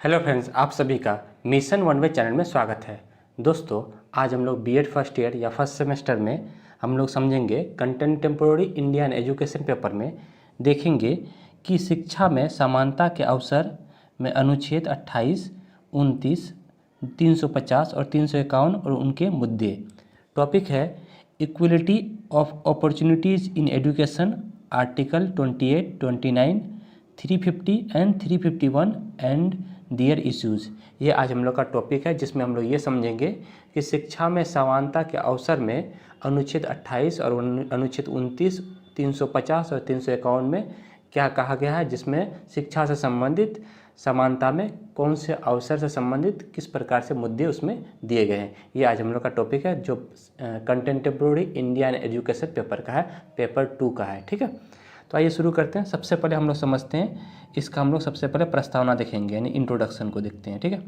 Hello friends, आप सभी का मिशन वन वे चैनल में स्वागत है। दोस्तों, आज हम लोग बीएड फर्स्ट ईयर या फर्स्ट सेमेस्टर में हम लोग समझेंगे कंटेम्पोररी इंडियन एजुकेशन पेपर में देखेंगे कि शिक्षा में समानता के अवसर में अनुच्छेद 28, 29, 350 और 351 और उनके मुद्दे। टॉपिक है equality of opportunities in education, article 28, 29, 350 and 351 and their issues. ये आज हम लोग का टॉपिक है, जिसमें हम लोग ये समझेंगे कि शिक्षा में समानता के अवसर में अनुच्छेद 28 और अनुच्छेद 29, 350 और 351 में क्या कहा गया है, जिसमें शिक्षा से संबंधित समानता में कौन से अवसर से संबंधित किस प्रकार से मुद्दे उसमें दिए गए हैं। ये आज हम लोग का टॉपिक है, जो कंटेम्पोररी इंडियन एजुकेशन पेपर का है, पेपर 2 का है। ठीक है, तो आइए शुरू करते हैं। सबसे पहले हम लोग समझते हैं इसका, हम लोग सबसे पहले प्रस्तावना देखेंगे, यानी इंट्रोडक्शन को देखते हैं। ठीक है,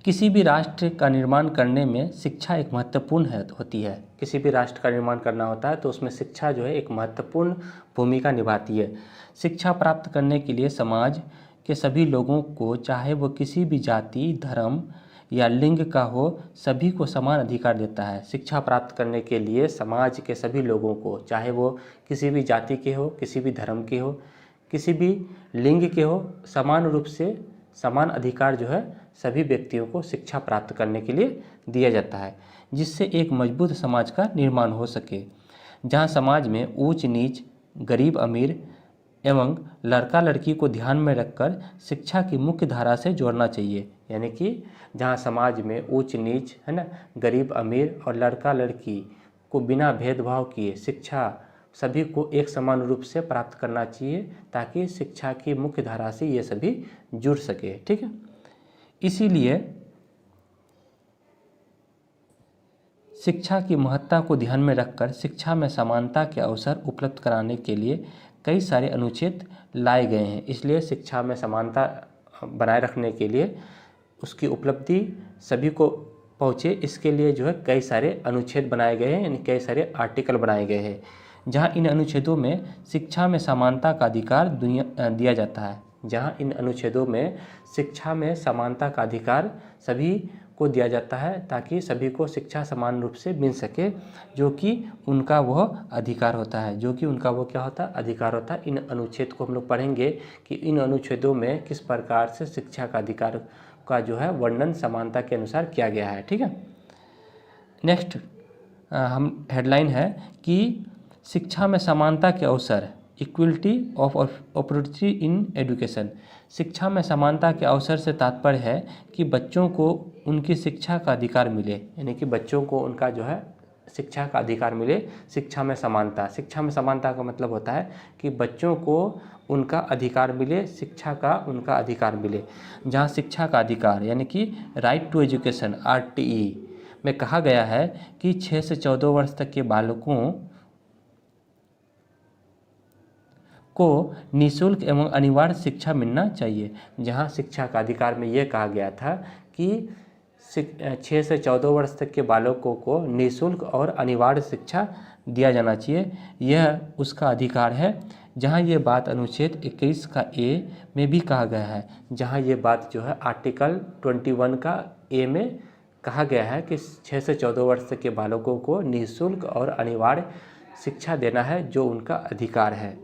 किसी भी राष्ट्र का निर्माण करने में शिक्षा एक महत्वपूर्ण होती है। किसी भी राष्ट्र का निर्माण करना होता है तो उसमें शिक्षा जो है एक महत्वपूर्ण भूमिका निभाती है। शिक्षा प्राप्त करने के लिए समाज के सभी लोगों को, चाहे वो किसी भी जाति, धर्म या लिंग का हो, सभी को समान अधिकार देता है। शिक्षा प्राप्त करने के लिए समाज के सभी लोगों को, चाहे वो किसी भी जाति के हो, किसी भी धर्म के हो, किसी भी लिंग के हो, समान रूप से समान अधिकार जो है सभी व्यक्तियों को शिक्षा प्राप्त करने के लिए दिया जाता है, जिससे एक मजबूत समाज का निर्माण हो सके, जहां समाज में ऊंच नीच, गरीब अमीर एवं लड़का लड़की को ध्यान में रखकर शिक्षा की मुख्य धारा से जोड़ना चाहिए। यानी कि जहाँ समाज में ऊंच नीच है ना, गरीब अमीर और लड़का लड़की को बिना भेदभाव किए शिक्षा सभी को एक समान रूप से प्राप्त करना चाहिए, ताकि शिक्षा की मुख्य धारा से ये सभी जुड़ सके। ठीक है, इसीलिए शिक्षा की महत्ता को ध्यान में रखकर शिक्षा में समानता के अवसर उपलब्ध कराने के लिए कई सारे अनुच्छेद लाए गए हैं। इसलिए शिक्षा में समानता बनाए रखने के लिए, उसकी उपलब्धि सभी को पहुँचे, इसके लिए जो है कई सारे अनुच्छेद बनाए गए हैं, यानी कई सारे आर्टिकल बनाए गए हैं, जहां इन अनुच्छेदों में शिक्षा में समानता का अधिकार दिया जाता है। जहां इन अनुच्छेदों में शिक्षा में समानता का अधिकार सभी को दिया जाता है, ताकि सभी को शिक्षा समान रूप से मिल सके, जो कि उनका वह अधिकार होता है, जो कि उनका वो क्या होता है, अधिकार होता है। इन अनुच्छेद को हम लोग पढ़ेंगे कि इन अनुच्छेदों में किस प्रकार से शिक्षा का अधिकार का जो है वर्णन समानता के अनुसार किया गया है। ठीक है, नेक्स्ट हम हेडलाइन है कि शिक्षा में समानता के अवसर, equality of opportunity in education. शिक्षा में समानता के अवसर से तात्पर्य है कि बच्चों को उनकी शिक्षा का अधिकार मिले, यानी कि बच्चों को उनका जो है शिक्षा का अधिकार मिले। शिक्षा में समानता, शिक्षा में समानता का मतलब होता है कि बच्चों को उनका अधिकार मिले, शिक्षा का उनका अधिकार मिले। जहाँ शिक्षा का अधिकार यानी कि राइट टू एजुकेशन, RTE में कहा गया है कि 6 से 14 वर्ष तक के बालकों को निःशुल्क एवं अनिवार्य शिक्षा मिलना चाहिए। जहां शिक्षा का अधिकार में ये कहा गया था कि 6 से 14 वर्ष तक के बालकों को निःशुल्क और अनिवार्य शिक्षा दिया जाना चाहिए, यह उसका अधिकार है। जहां ये बात अनुच्छेद 21 का A में भी कहा गया है, जहां ये बात जो है आर्टिकल 21 का A में कहा गया है कि 6 से 14 वर्ष तक के बालकों को निःशुल्क और अनिवार्य शिक्षा देना है, जो उनका अधिकार है।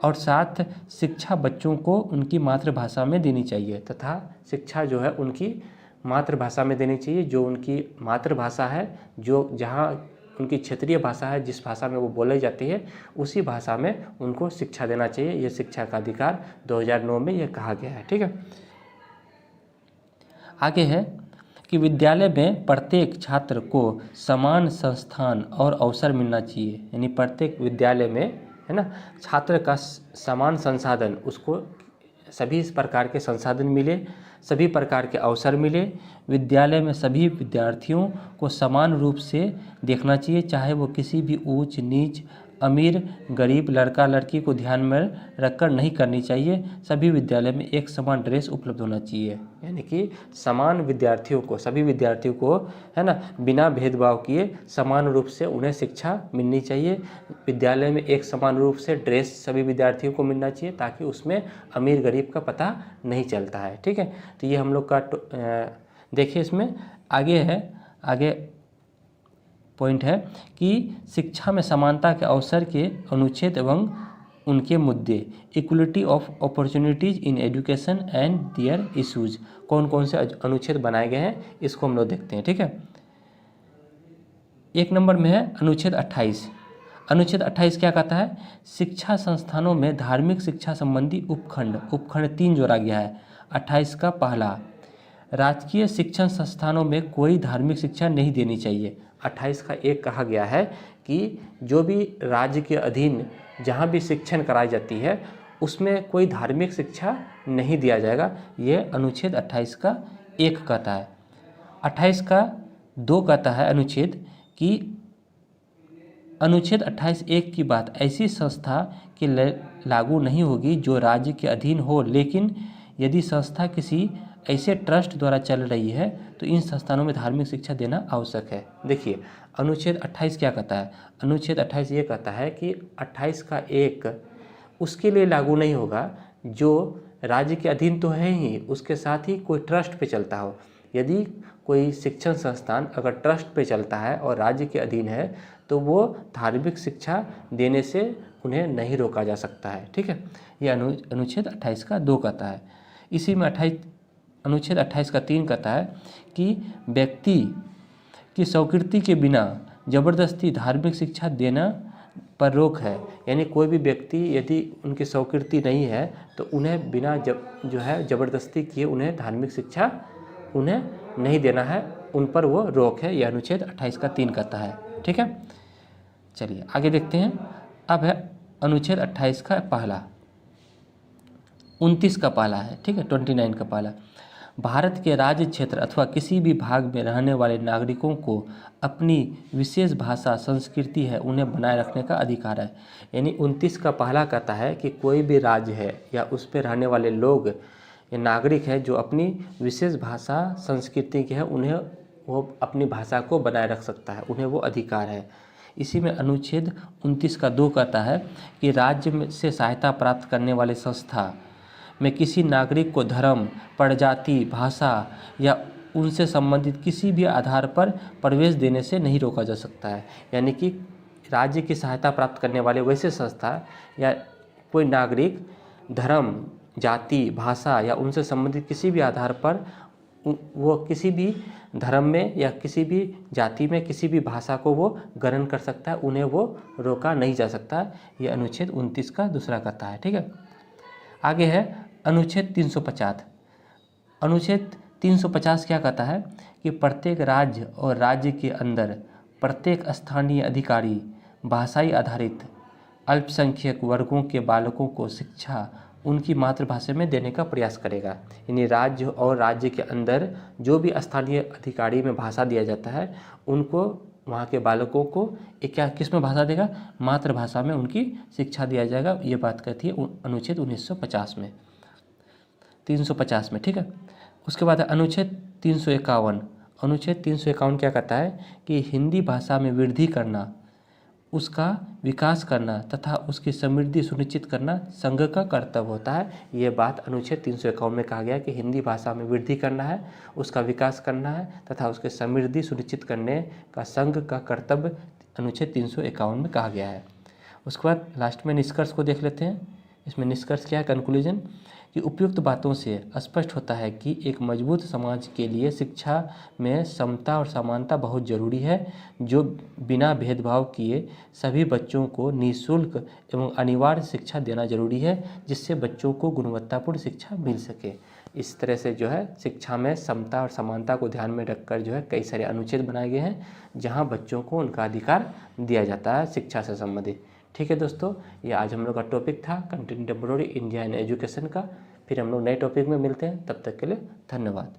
और साथ शिक्षा बच्चों को उनकी मातृभाषा में देनी चाहिए, तथा शिक्षा जो है उनकी मातृभाषा में देनी चाहिए, जो उनकी मातृभाषा है, जो जहाँ उनकी क्षेत्रीय भाषा है, जिस भाषा में वो बोली जाती है, उसी भाषा में उनको शिक्षा देना चाहिए। ये शिक्षा का अधिकार 2009 में यह कहा गया है। ठीक है, आगे है कि विद्यालय में प्रत्येक छात्र को समान संस्थान और अवसर मिलना चाहिए, यानी प्रत्येक विद्यालय में है ना, छात्र का समान संसाधन, उसको सभी प्रकार के संसाधन मिले, सभी प्रकार के अवसर मिले। विद्यालय में सभी विद्यार्थियों को समान रूप से देखना चाहिए, चाहे वो किसी भी ऊंच नीच, अमीर गरीब लड़का लड़की को ध्यान में रखकर नहीं करनी चाहिए। सभी विद्यालय में एक समान ड्रेस उपलब्ध होना चाहिए, यानी कि समान विद्यार्थियों को, सभी विद्यार्थियों को, है ना, बिना भेदभाव किए समान रूप से उन्हें शिक्षा मिलनी चाहिए। विद्यालय में एक समान रूप से ड्रेस सभी विद्यार्थियों को मिलना चाहिए, ताकि उसमें अमीर गरीब का पता नहीं चलता है। ठीक है, तो ये हम लोग का देखिए इसमें आगे पॉइंट है कि शिक्षा में समानता के अवसर के अनुच्छेद एवं उनके मुद्दे, equality of opportunities in education and their issues. कौन कौन से अनुच्छेद बनाए गए हैं इसको हम लोग देखते हैं। ठीक है, 1 नंबर में है अनुच्छेद 28। अनुच्छेद 28 क्या कहता है? शिक्षा संस्थानों में धार्मिक शिक्षा संबंधी उपखंड 3 जोड़ा गया है। 28 का पहला, राजकीय शिक्षण संस्थानों में कोई धार्मिक शिक्षा नहीं देनी चाहिए। 28 का 1 कहा गया है कि जो भी राज्य के अधीन जहाँ भी शिक्षण कराई जाती है उसमें कोई धार्मिक शिक्षा नहीं दिया जाएगा। ये अनुच्छेद 28 का 1 कहता है। 28 का 2 कहता है अनुच्छेद कि अनुच्छेद 28(1) की बात ऐसी संस्था के लागू नहीं होगी जो राज्य के अधीन हो, लेकिन यदि संस्था किसी ऐसे ट्रस्ट द्वारा चल रही है तो इन संस्थानों में धार्मिक शिक्षा देना आवश्यक है। देखिए अनुच्छेद 28 क्या कहता है? अनुच्छेद 28 ये कहता है कि 28 का 1 उसके लिए लागू नहीं होगा जो राज्य के अधीन तो है ही, उसके साथ ही कोई ट्रस्ट पे चलता हो। यदि कोई शिक्षण संस्थान अगर ट्रस्ट पे चलता है और राज्य के अधीन है तो वो धार्मिक शिक्षा देने से उन्हें नहीं रोका जा सकता है। ठीक है, ये अनुच्छेद 28 का 2 कहता है। इसी में अनुच्छेद 28 का 3 कहता है कि व्यक्ति की स्वीकृति के बिना जबरदस्ती धार्मिक शिक्षा देना पर रोक है। यानी कोई भी व्यक्ति यदि उनकी स्वीकृति नहीं है तो उन्हें बिना जबरदस्ती किए उन्हें धार्मिक शिक्षा उन्हें नहीं देना है, उन पर वो रोक है। यह अनुच्छेद 28 का 3 कहता है। ठीक है, चलिए आगे देखते हैं। अब है अनुच्छेद 28 का पहला, 29 का पहला है। ठीक है, 29 का पहला, भारत के राज्य क्षेत्र अथवा किसी भी भाग में रहने वाले नागरिकों को अपनी विशेष भाषा संस्कृति है उन्हें बनाए रखने का अधिकार है। यानी 29 का पहला कहता है कि कोई भी राज्य है या उस पर रहने वाले लोग या नागरिक है जो अपनी विशेष भाषा संस्कृति के है, उन्हें वो अपनी भाषा को बनाए रख सकता है, उन्हें वो अधिकार है। इसी में अनुच्छेद 29 का 2 कहता है कि राज्य से सहायता प्राप्त करने वाले संस्था में किसी नागरिक को धर्म, प्रजाति, भाषा या उनसे संबंधित किसी भी आधार पर प्रवेश देने से नहीं रोका जा सकता है। यानी कि राज्य की सहायता प्राप्त करने वाले वैसे संस्था या कोई नागरिक धर्म, जाति, भाषा या उनसे संबंधित किसी भी आधार पर वो किसी भी धर्म में या किसी भी जाति में किसी भी भाषा को वो ग्रहण कर सकता है, उन्हें वो रोका नहीं जा सकता। ये अनुच्छेद 29 का दूसरा कहता है। ठीक है, आगे है अनुच्छेद 350। अनुच्छेद 350 क्या कहता है कि प्रत्येक राज्य और राज्य के अंदर प्रत्येक स्थानीय अधिकारी भाषाई आधारित अल्पसंख्यक वर्गों के बालकों को शिक्षा उनकी मातृभाषा में देने का प्रयास करेगा। यानी राज्य और राज्य के अंदर जो भी स्थानीय अधिकारी में भाषा दिया जाता है उनको, वहाँ के बालकों को किस में भाषा देगा? मातृभाषा में उनकी शिक्षा दिया जाएगा। ये बात कहती है अनुच्छेद 350 में। ठीक है, उसके बाद अनुच्छेद 351। अनुच्छेद 351 क्या कहता है कि हिंदी भाषा में वृद्धि करना, उसका विकास करना तथा उसकी समृद्धि सुनिश्चित करना संघ का कर्तव्य होता है। ये बात अनुच्छेद 351 में कहा गया कि हिंदी भाषा में वृद्धि करना है, उसका विकास करना है तथा उसकी समृद्धि सुनिश्चित करने का संघ का कर्तव्य अनुच्छेद 351 में कहा गया है। उसके बाद लास्ट में निष्कर्ष को देख लेते हैं। इसमें निष्कर्ष क्या है? कंक्लूजन, कि उपयुक्त बातों से स्पष्ट होता है कि एक मजबूत समाज के लिए शिक्षा में समता और समानता बहुत जरूरी है, जो बिना भेदभाव किए सभी बच्चों को निःशुल्क एवं अनिवार्य शिक्षा देना जरूरी है, जिससे बच्चों को गुणवत्तापूर्ण शिक्षा मिल सके। इस तरह से जो है शिक्षा में समता और समानता को ध्यान में रखकर जो है कई सारे अनुच्छेद बनाए गए हैं, जहाँ बच्चों को उनका अधिकार दिया जाता है शिक्षा से संबंधित। ठीक है दोस्तों, ये आज हम लोग का टॉपिक था कंटेम्पोरेरी इंडिया इन एजुकेशन का। फिर हम लोग नए टॉपिक में मिलते हैं, तब तक के लिए धन्यवाद।